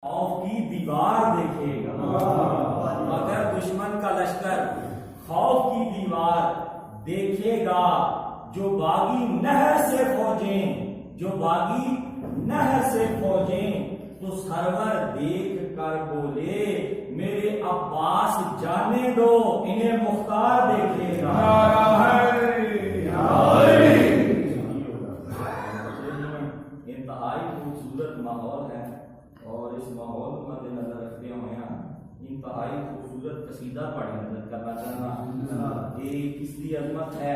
خوف کی دیوار دیکھے گا. اگر دشمن کا لشکر خوف کی دیوار دیکھے گا، جو باغی نہر سے فوجیں، جو باغی نہر سے فوجیں، تو سرور دیکھ کر بولے میرے عباس جانے دو، انہیں مختار دیکھے گا. انتہائی خوبصورت ماحول ہے، اور اس ماحول کو مد نظر رکھتے ہوئے انتہائی خوبصورت قصیدہ پڑھی نظر کرنا چاہنا. یہ کس دی عظمت ہے،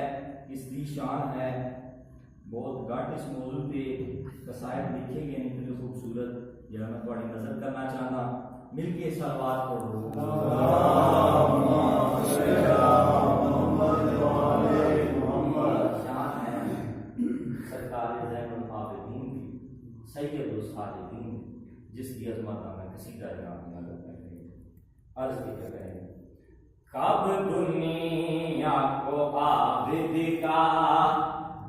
کس دی شان ہے. بہت گھٹ اس موضوع پہ قصائد لکھے گئے ہیں، اتنے خوبصورت جہاں میں پڑھی نظر کرنا چاہنا. مل کے صلوات پڑھو. شان ہے سرکار زین العابدین کی، سید الصالحین، جس کی عظمت ہمیں قصیدہ جناب نظر کرتے ہیں. عرض کی کر رہے ہیں کب دنیا کو عابد کا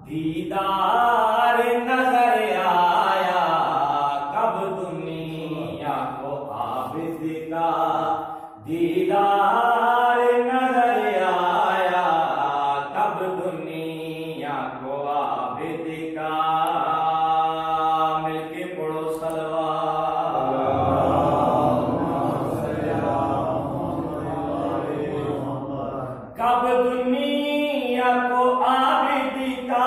دیدار نظر آیا، کب دنیا کو عابد کا دیدار نظر آیا، کب دنیا کو عابد کا. مل کے پڑھو صلوات. کب دنیا کو عابد کا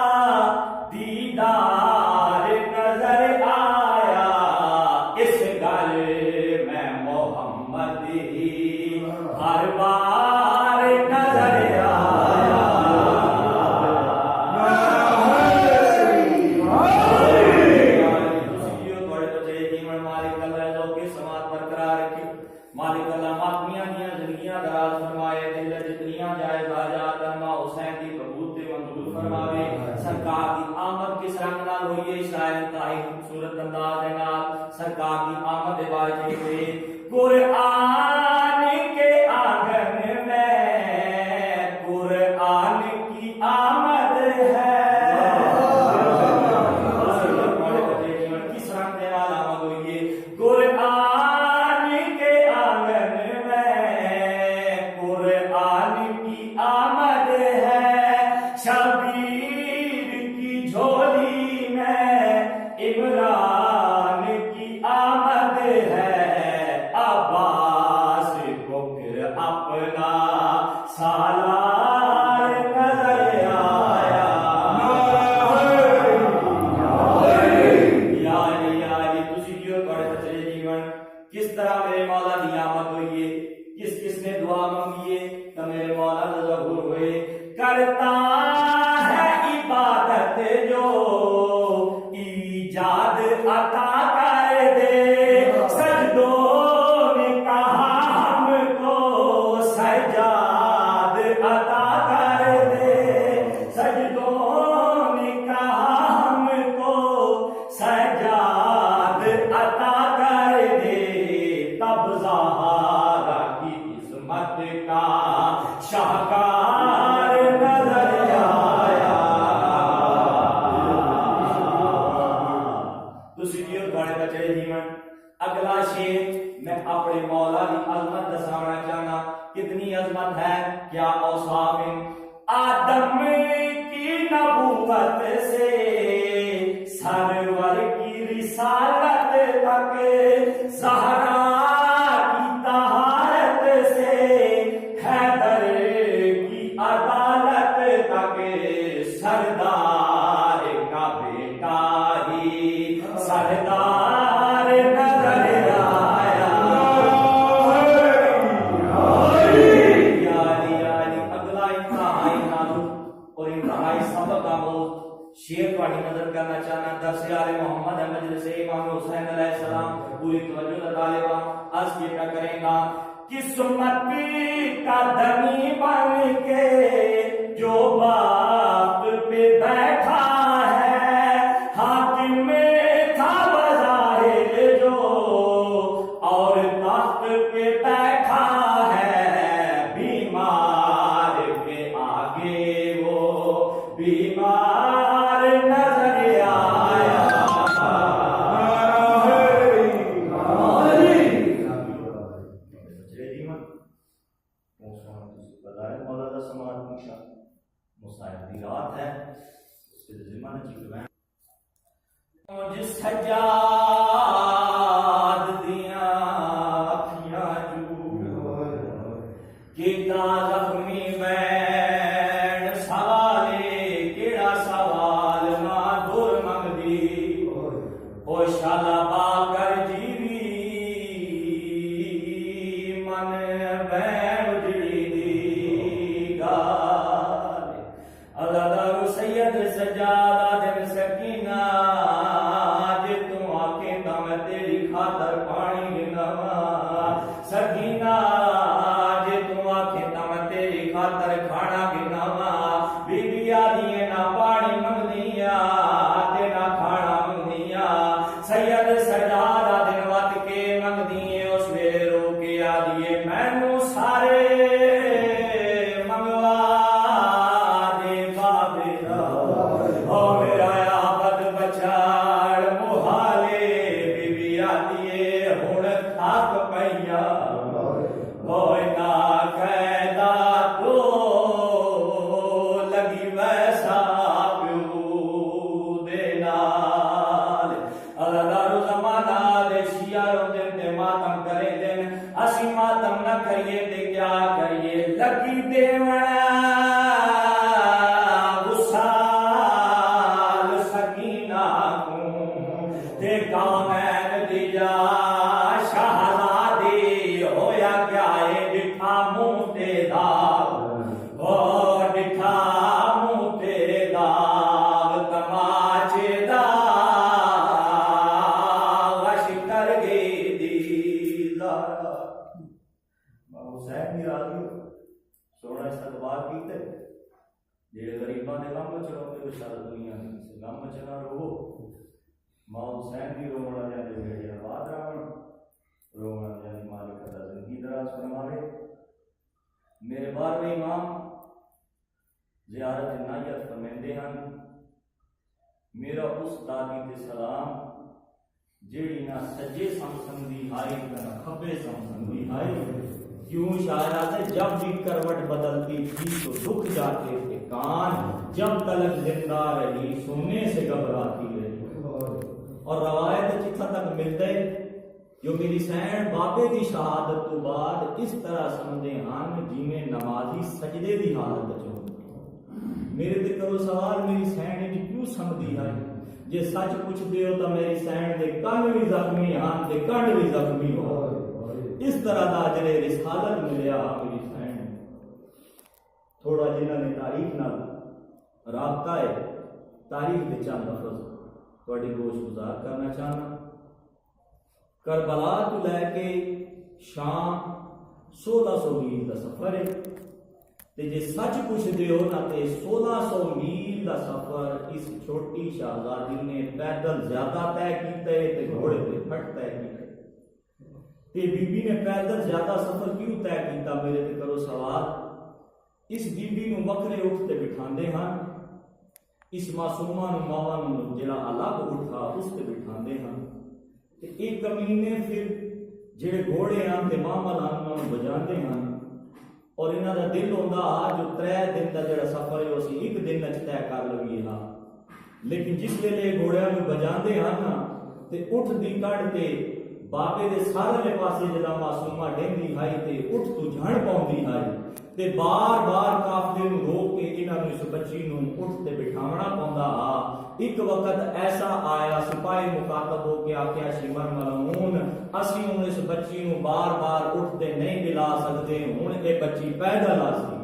دیدار نظر آیا، اس گھر میں محمد ہی ہر بار نظر آیا. مالک اللہ جو کے سماعت برقرار رکھے، مالک اللہ ماتمیاں دیا زندگیاں دراز فرمائے، دل جتنیاں جائز حاجات انما حسین دی قبول تے منظور فرماوے. سرکار دی آمد کس رنگ نال ہوئی ہے، شاید انتہائی خوبصورت انداز ہے نال سرکار دی آمد بارے ہوئے. قرآن کے آنگن میں قرآن کی آمد ہے. کس رنگ دے نال آمد ہوئی ہے، قرآن کے آنگن میں قرآن کی آمد ہے. شبیر کی جھولی میں عمران کی آمد ہے. عباس کو پھر اپنا سالار نظر آیا. یاری تسی کیوں پڑھے بچے جیون کس طرح میرے مولا دی آمد ہوئی ہے، کس کس نے دعا مانگی ہے تو میرے مولا ظہور ہوئے. کرتا ہے عبادت جو ایجاد عطا کر دے، سجدوں نے کہا ہم کو سجاد عطا کر دے، سجدوں نے کہا ہم کو سجاد عطا کر دے. تب زہرا کی عظمت کا شاہکار نظر آیا. تسی کیوں بڑے بچے جیون. اگلا شیر میں اپنے مولا کی عظمت دسانا چاہنا. کتنی عظمت ہے، کیا اوصاف. آدم کی نبوت سے سرور کی رسالت تک، زہرا کی طہارت سے حیدر کی عدالت تک، سردار کا بیٹا ہی سردار نظر آیا. اگلا انتہائی نازک اور انتہائی سبق آموز شیر پڑھی نظر کرنا چاہنا. درس آل محمد ہے مجلس امام حسین علیہ السلام. پوری توجہ طالبہ عرض کیا کریں گا. قسمت کا دنی بن کے جو باپ پہ بیٹھا ہے، حاکم تھا بظاہر جو اور تخت پہ بیٹھا ہے، بیمار کے آگے وہ بیمار نظر آیا. اس کے ذمہ نہ چکویں مجھ سجاد دیاں اکھیاں جو کیتا زخمی بین سوالے کیڑا سوال ماں دور منگدی او شالا با کر جیوی من بین اجڑی دی گال عزادار سید سجادہ دن سکینہ جے تو آنکھیں تا میں تیری خاطر پانی گنوا سکینہ جے تو آنکھیں تا میں تیری خاطر کھانا گنوا بی بی آدھی نہ پانی منگدیاں تے نہ کھانا منگدیاں سید سجادہ دن وقت کے منگدیاں اس ویلے رو کے آدھی مینوں سارے منگوا دے بابے دا او میرا آبد بچاڑ محالے بی بی آدھی ہن تھک پئیا ہوئے نہ قیدا تو لگی ویسا پیو دے نال عزادار زمانہ دے شیعہ دن تے ماتم کرے دن اسی ماتم نہ کریے تے کیا کریے لگی دیونا وصال سکینہ کو تے کامین دی جا شہزادی ہویا کیا ہے ڈٹھا منہ تے داغ او ڈٹھا منہ تے داغ تماچے داغ وش کر گئی دی زارا ماں حسین بھی راضی ہو سونا استقبال کیتے جڑے غریباں دے غم وچ رہندے او ساری دنیا دے غم وچ نہ رہو ماں حسین بھی رونا جاندے بیڑے آباد رہن رونا جاندے مالک دا زندگی دراز فرماوے میرے بارہویں امام زیارت عنایت فرمیندے ہن میرا اس دادی تے سلام جیڑی نہ سجے سمسندی آئی نہ کھبے سمسندی آئی کیوں شاعرات جب بھی کروٹ بدلتی تھی تو دکھ جاتے تھے کان جب تلک زندہ رہی سونے سے گھبراتی رہی اور روایت جتھا تک ملتے جو میری سین بابے دی شہادت تو بعد اس طرح سمجھے ہن جی میں نمازی سجدے دی حالت چ میرے تے کرو سوال میری سین جی کیوں سمجھی ہے جے سچ پوچھ دیو تو میری سین دے کان بھی زخمی ہن تے کان بھی زخمی ہو اس طرح دا جڑے رسالت ملیا میری سین تھوڑا جنہاں نے تاریخ نال رابطہ ہے تاریخ دے چند لفظ تھوڑی گوش گزار کرنا چاہنا کربلا تو لے کے شام 1600 میل دا سفر ہے تے جے سچ پوچھ دیو نا تے 1600 میل دا سفر اس چھوٹی شہزادی نے پیدل زیادہ طے کیتا ہے تے گھوڑے تے پھٹ طے کیتا تے بی بی نے پیدل زیادہ سفر کیوں طے کیتا میرے تے کرو سوال اس بی بی نو وکھرے اٹھ تے بٹھاندے ہن اس معصومہ نو ماواں نو جڑا الگ اٹھا اس تے بٹھاندے ہن تے ایک کمینے پھر جڑے گھوڑے ہن تے ماما لاناں نو بجاندے ہن اور انہاں دا دل ہوندا جو 3 دن دا جڑا سفر ہے اسی ایک دن وچ طے کر لویے ہاں لیکن جس ویلے گھوڑیاں نو بجاندے ہن نا تے اٹھ دی کڈ تے بابے دے سارے پاسے جڑا معصومہ ڈیندی ہائی تے اٹھ تو جھڑ پاوندی ہائی تے بار بار قافلے نو روک کے انہاں نو اس بچی نو اٹھ تے بٹھاونا پوندا ہا ایک وقت ایسا آیا سپاہی مخاطب ہو کے آکھیا شمر ملعون اسی ہن اس بچی نو بار بار اٹھ تے نہیں دلا سکدے ہن اے بچی پیدل آسی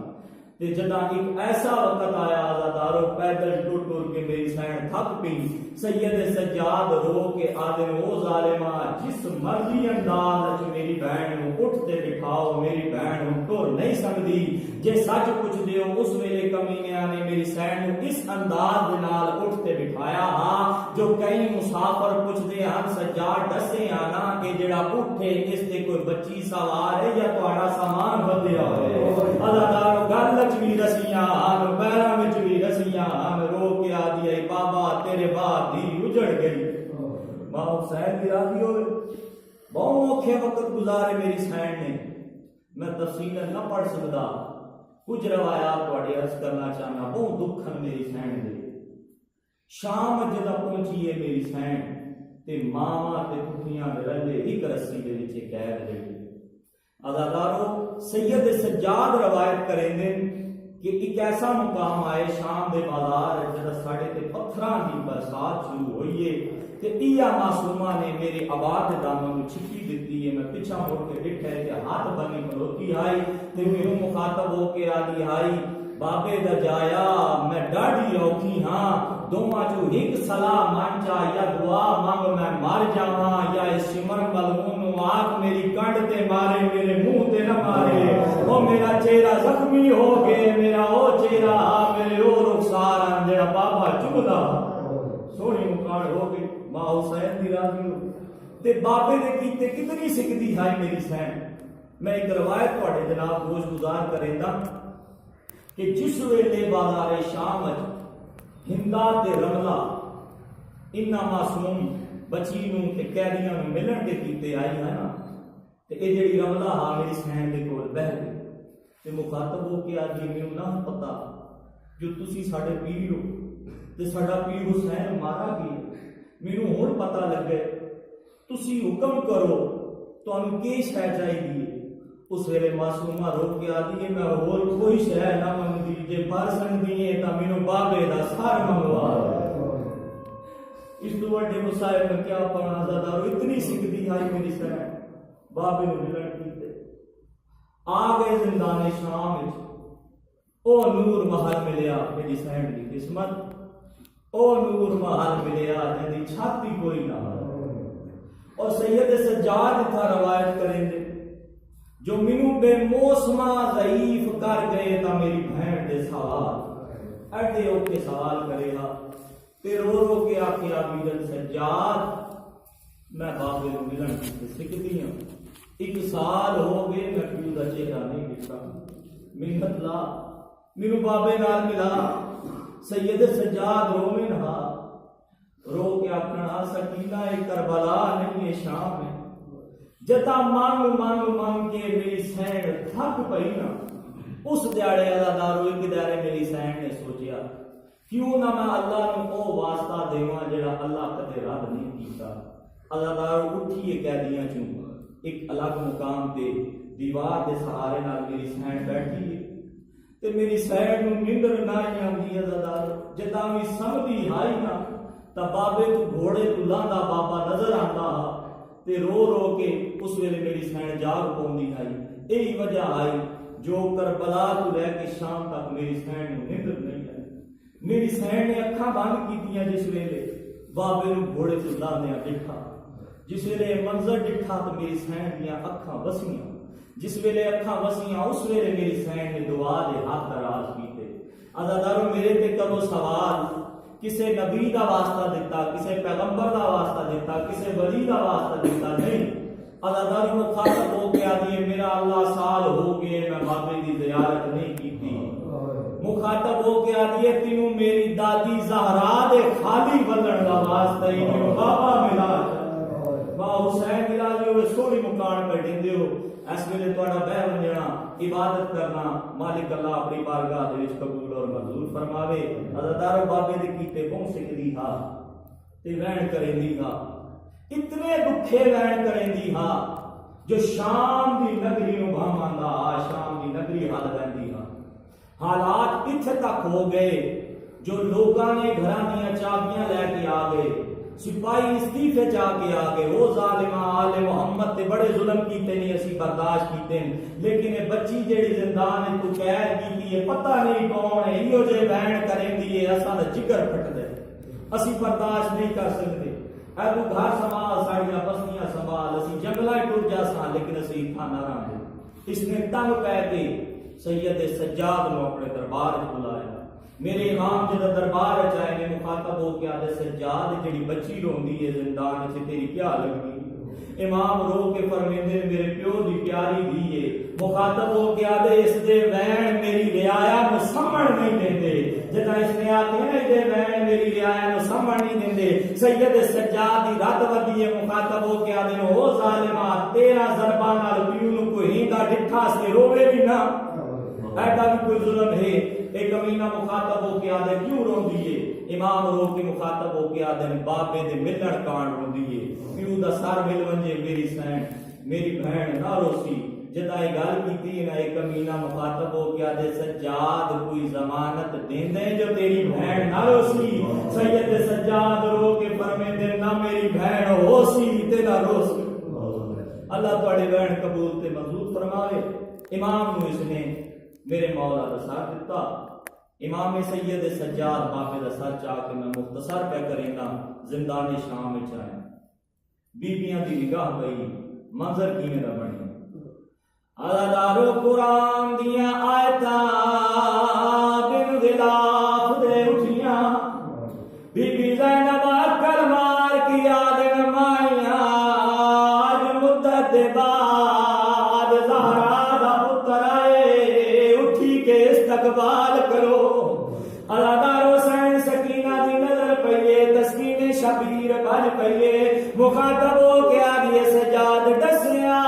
تے جداں ایک ایسا وقت آیا آزادارو پیدل ٹر ٹر کے میری سین تھک پئی سید سجاد رو کے آدن او ظالما جس مرضی انداز وچ میری بہن نو اٹھ تے بٹھاؤ میری بہن نو ٹر نہیں سکدی جے سچ پوچھ دیو اس ویلے کمینیاں نے میری سین نو اس انداز دے نال اٹھ تے بٹھایا ہاں جو کئی مسافر پوچھدے ہن سجاد دسے آنا کہ جڑا اٹھے اس تے کوئی بچی سوار ہے یا تہاڈا سامان بدیا ہوئے آزادارو گل بھی رسیاں ہم پیروں میں بھی رسیاں ہم رو کے آدھی آئی بابا تیرے بعد دی اجڑ گئی ماں حسین کی راضی ہوئے بہت اوکھے وقت گزارے میری سین نے میں تفصیل نہ پڑھ سکتا کچھ روایات تواڈے عرض کرنا چاہنا بہت دکھن میری سین دے شام جدا پہنچی ہے میری سین تے ماواں تے پٹھیاں دے رلے ایک رسی دے وچ قید رہی عزادارو سید سجاد روایت کریں دے کہ ایک ایسا مقام آئے شام دے بازار جدا ساڑے تے پتھراں دی برسات شروع ہوئی ہے تے ایا معصومہ نے میرے آباد دامن کو چھکی دیتی ہے میں پیچھا مڑ کے ڈٹھا ہے کہ ہاتھ بنی کھلوتی آئی تے میرے مخاطب ہو کے آدھی آئی بابے دا جایا میں ڈاڑی اوکھی ہاں دوما جو ایک صلاح مانچا یا دعا مانگ میں مار جاواں یا اس سمر ملعون آنکھ میری کنڈ تے مارے میرے منہ تے نہ مارے او میرا چہرہ زخمی ہو گئے میرا او چہرہ میرے او رخسار جڑا بابا چمدا سونی مکان ہو گئی ماں حسین دی راضی ہو تے بابے دے کیتے کتنی سکتی ہے میری سین میں ایک روایت تواڈے جناب گوش گزار کریندا کہ جس ویلے بازار شام ہندا تے رملہ انہاں معصوم بچی نوں تے قیدیاں نوں ملن دے کیتے آئی ہے نا تے اے جڑی رملہ ہا میری سین دے کول بہ گئی تے مخاطب ہو کے آدھی مینوں نہ پتا جو تسی ساڈے پیر ہو تے ساڈا پیر حسین مارا گیا مینوں ہن پتہ لگے تسی حکم کرو تانوں کی شے چاہیے اس ویلے معصومہ رو کے آدھی ہے میں اور کوئی شے نہ منگدی جے بار سکدی ہے تاں مینوں بابے دا سار منگوا اس تو وڈے مصائب میں کیا پڑھا زادارو اتنی سکتی ہے میری سین بابے نوں ملن کیتے آ گئے زندان شام وچ او نور محل ملیا میری سین دی قسمت او نور محل ملیا جن دی چھاتی کوئی نہ اور سید سجاد تھا روایت کریں دے جو منو بے موسمہ ضعیف کر گئے تا میری بہن دے سوال اٹھے اوکے سوال کرے گا تے رو رو کے آکے آبیدن سجاد میں بابے نوں ملن کی سکتی ہوں ایک سال ہو گئے میں پیو دا چہرہ نہیں دیکھا محنت لا منو بابے نال ملا سید سجاد رومن ہا رو کے اپنا سکینہ کربلا نہیں ہے شام میں جتا مانگ مانگ مانگ کے میری سین تھک پئی نا اس دیاڑے عزادارو ایک دیارے میری سین نے سوچیا کیوں نہ میں اللہ نو او واسطہ دیواں جڑا اللہ کدے رد نہیں کیتا عزادارو اٹھیے قیدیاں چوں ایک الگ مقام تے دیوار دے سہارے نال میری سین بیٹھی ہے تے میری سین نو نیندر نہ آندی عزادارو جتا وی سمدھی آئی نا تا بابے تو گھوڑے تو لاندا بابا نظر آندا تے رو رو کے اس ویلے میری سین جاگ پوندی آئی یہی وجہ آئی جو کربلا تو لے کے شام تک میری سین نوں نیندر نہیں آئی میری سین نے اکھاں بند کیتیاں جس ویلے بابے نوں گھوڑے تو لاندیاں ڈٹھا جس ویلے منظر ڈٹھا تو میری سین دیاں اکھاں وسیاں جس ویلے اکھاں وسیاں اس ویلے میری سین نے دعا دے ہاتھ دراز کیتے عزادارو میرے تے کرو سوال کسے نبی دا واسطہ دیتا کسے پیغمبر دا واسطہ دیتا کسے ولی دا واسطہ دیتا نہیں عزادارو مخاطب ہو کے آدھی میرا اللہ سال ہو گئے میں بابے دی زیارت نہیں کیتی مخاطب ہو کے آدھی تینوں میری دادی زہرا دے خالی بلن دا واسطہ ہی تینوں بابا ملا ماں حسین ملا جو سوڑی مکان پہ ڈھندے ہو اس ویلے تہاڈا بہ ونجنا عبادت کرنا مالک اللہ اپنی بارگاہ دے وچ قبول اور منظور فرماوے عزادارو بابے دے کیتے پہنچ سکدی ہا تے وین کریندی ہا اتنے دکھے وین کریندی ہا جو شام دی نگری نوں بھاوندا شام دی نگری حال ویندی ہا حالات اتھے تک ہو گئے جو لوگاں نے گھراں دیاں چابیاں لے کے آ گئے سپاہی استعفے جا کے آگے وہ ظالمہ آل محمد تے بڑے ظلم کیتے نہیں اسی برداشت کیتے ہیں لیکن یہ بچی جیڑی زندان ہے تو قید کیتی ہے پتہ نہیں کون ہے ایو جے بہن کریں دی ہے اساں دا جگر پھٹ دے اسی برداشت نہیں کر سکتے اے تو گھر سنبھال ساڑیاں بستیاں سنبھال اسی جنگلاں ٹر جاساں لیکن اسی تھاں نہ رہندے اس نے تنگ پے کے سید سجاد نو اپنے دربار وچ بلایا میرے امام جدا دربار چائے نے مخاطب ہو کے آدھے سجاد جڑی بچی روندی ہے زندان سے تیری کیا لگی امام رو کے فرمیندے میرے پیو دی پیاری دی ہے مخاطب ہو کے آدھے اس دے وین میری رعایا نو سمجھ نہیں دیندے جدا اس نے آتے ہیں دے وین میری رعایا نو سمجھ نہیں دیندے سید سجاد دی رد ودی ہے مخاطب ہو کے آدھے نو او ظالمہ 13 ضرباں نال پیو نو کوئی ہیندا ڈٹھا سے روے بھی نہ ایڈا بھی کوئی ظلم ہے ایک کمینہ مخاطب ہو کے آدھے کیوں رون دیئے امام رو کے مخاطب ہو کے آدھے باپے دے ملن کان رون دیئے پیو دا سار مل ونجے میری سین میری بہن نہ روسی جدا یہ گل کیتی نا ایک کمینہ مخاطب ہو کے آدھے سجاد کوئی ضمانت دین دے جو تیری بہن نہ روسی سید سجاد رو کے فرمے دے نہ میری بہن ہوسی تے نہ روسی اللہ تواڈے بہن قبول تے منظور فرمائے امام نو اس نے میرے مولا دا ساتھ دیتا امام سید سجاد باپے دا ساتھ چاہ کے میں مختصر پہ کریں گا زندان شام میں چاہیں بیبیاں دی نگاہ گئی منظر کی میرا بنی عزادارو قرآن دیا آیتا بن غلاف دے اٹھیاں بی بی زینب اکر مار کی یاد مائیاں آج مدت بعد زہرا دا پتر آئے اٹھی کے استقبال کرو عزادارو سین سکینہ دی نظر پئیے تسکین شبیر بھر پئیے مخاطب ہو کے آگے سجاد ڈسیا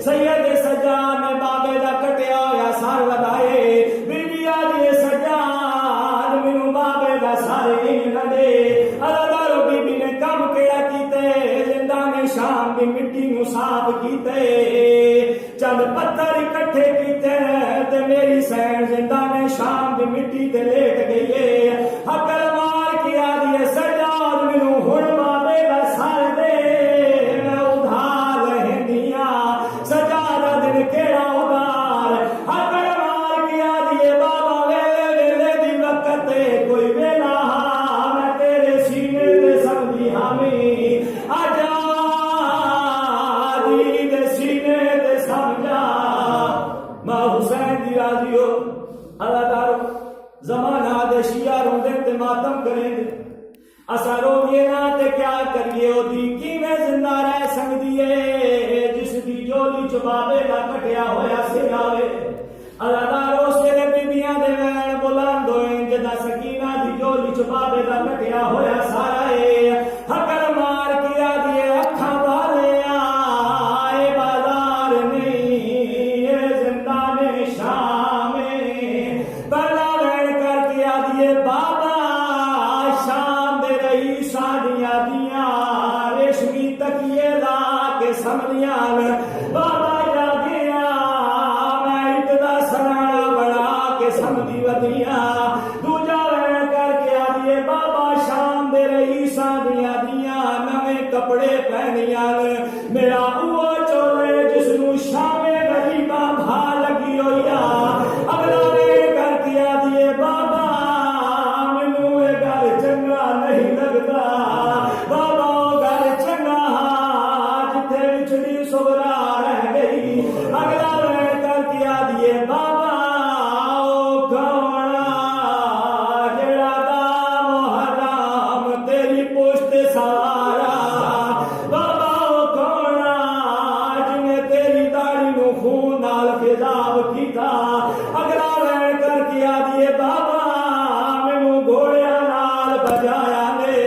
سید سجاد نے بابے دا کٹیا ہویا سار ودائے بی بی آجے سجاد مینوں بابے دا سارے نہیں نہ دے عزادارو بی بی نے کم کیڑا کیتے زندان شام دی مٹی نو صاف کیتے چند پتھر اکٹھے کیتے تے میری سین زندان شام دی مٹی تے لیٹ گئی ہے حقل مار کی آدھی سجاد مینوں ہن بابے دا سار دے زمانہ دے شیعہ روندے تے ماتم کریں دے اسا روئیے نا تے کیا کریے او دی کیویں زندہ رہ سکدی ہے جس دی جولی چ بابے دا کٹیا ہویا سر آوے عزادارو سر بیبیاں دے وین بلند ہوئے جدا سکینہ دی جولی چ بابے دا کٹیا ہویا سارا ہے حقر مار کیا دیے اکھاں والے آئے بازار نہیں اے زندان شام بلا بابا شام دے رہی سادیاں دیاں ریشمی تکیے لا کے سمریاں بابا جا گیا میں ابتدا سرانا بڑا کے سمدی ودیاں دوجا وین کر کے آدھیے بابا شام دے رہی سادیاں دیاں نویں کپڑے پہنیاں میرا وہ چولے جس نو شام غریبہ بھا لگی ہویا اگلا وین کر کے آدھیے بابا نہیں لگتا بابا گھر چنگا جتھے بچڑی سبرا رہ گئی اگلا وین کر کے آدھیے بابا او کھونا جڑا دا محرم تیری پشت سارا بابا او کھونا جنہیں تیری داڑھی نو خون نال خضاب کیتا اگلا وین کر کے آدھیے بابا مینوں گھوڑیا بجایا نے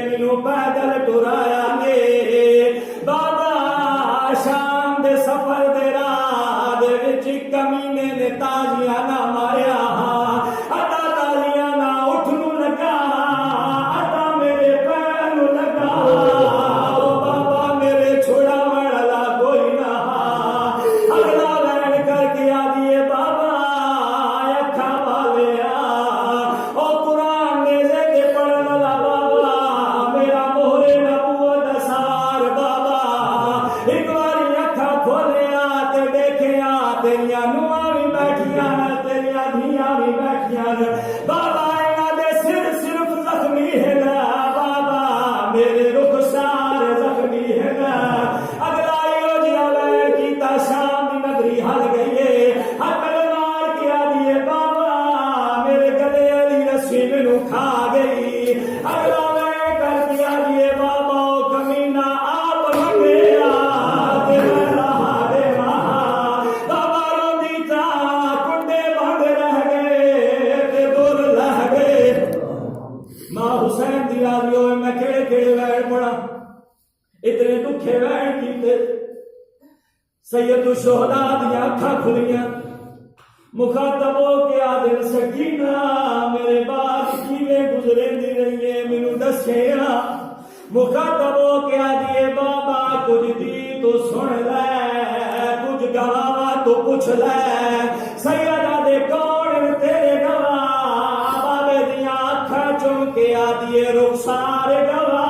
مینوں پیدل ٹرایا نے بابا شام دے سفر دے راہ دے وچ کمینے نے تازیاں نہ ماریا اتا تازیاں نہ اٹھ نو لگا اتا میرے پیر نو لگا بابا میرے چھوڑا والا کوئی نہ اگلا وین کر کے آدھیے بابا اکھاں والے او قرآن نے ایک باری اکھا کھولیا تے دیکھیا تیریاں نواں بھی بیٹھیاں تیریاں دھیاں بھی بیٹھیاں بابا انہاں دے سر صرف زخمی ہے نا بابا میرے رخسار زخمی ہے نا اگلا ایو جیا وین کیتا شام دی نگری ہل گئی ہے حقل مار کے آدھیے بابا میرے گلے علی رسی مینوں کھا گئی اگلا وین کر کے آدھیے بابا کمینہ آپ لگیا حسین دی راضی ہوئے میں کھڑے کھڑے وین پڑا اتنے دکھے وین کیتے سید الشہداء دیا اکھاں کھلیاں مخاطب ہو کے آدھے سکینہ میرے بعد کیویں گزرندی رہی ہے مینوں دسیا مخاطب ہو کے آدھے بابا کچھ دی تو سن لے کچھ گواہ تو پوچھ لے سیدہ دے کون تیرے گواہ بابے دیا اکھاں چون کے آدھے رخسار گواہ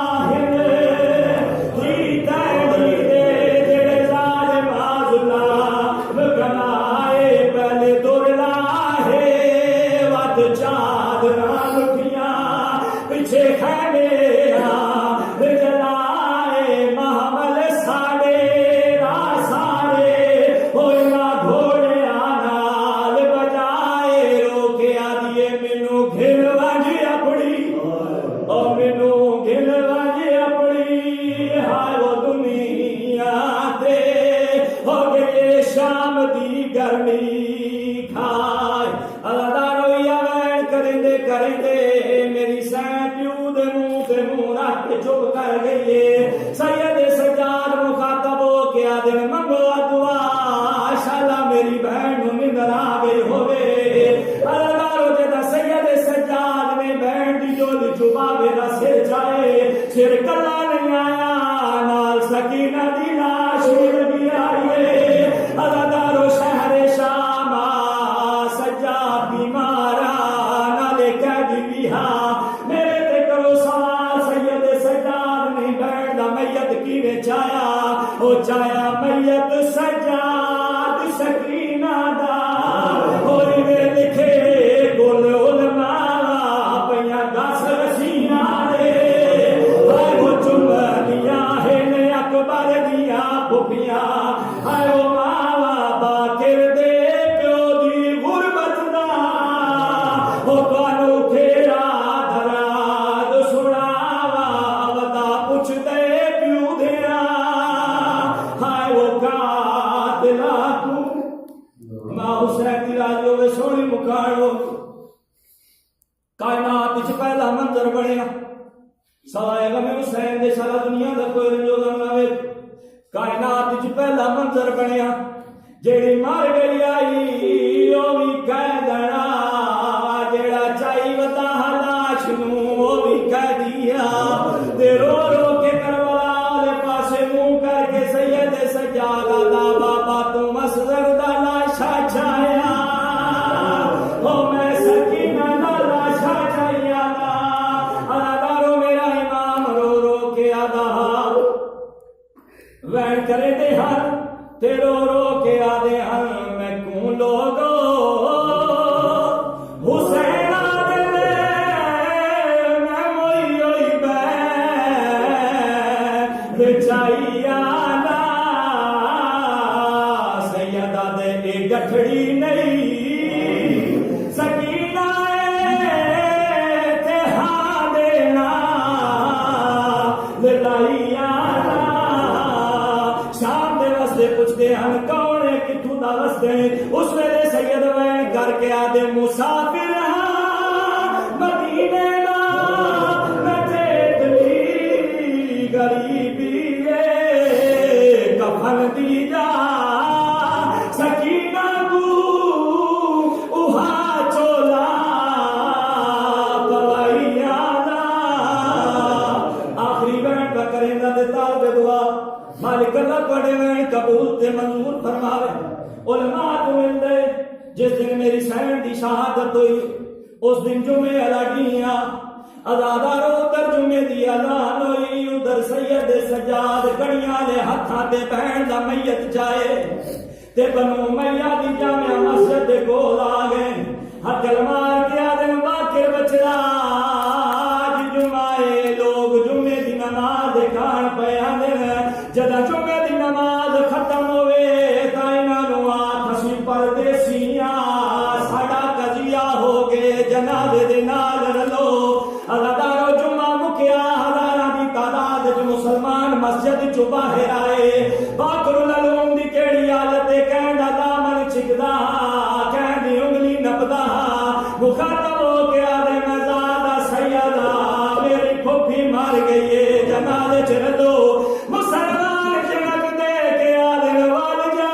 مسلمان جنگ دے کے آدھے وال جا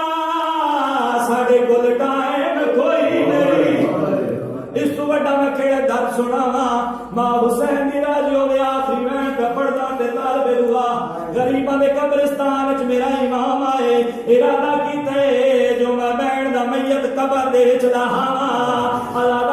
گل سناوا ماں حسین دی راضی ہوے آخری وین پہ پڑھدا تے طالب دعا غریباں دے قبرستان وچ میرا امام آئے ارادہ کیتے جو میں بہن دا میت قبر دے وچ لاواں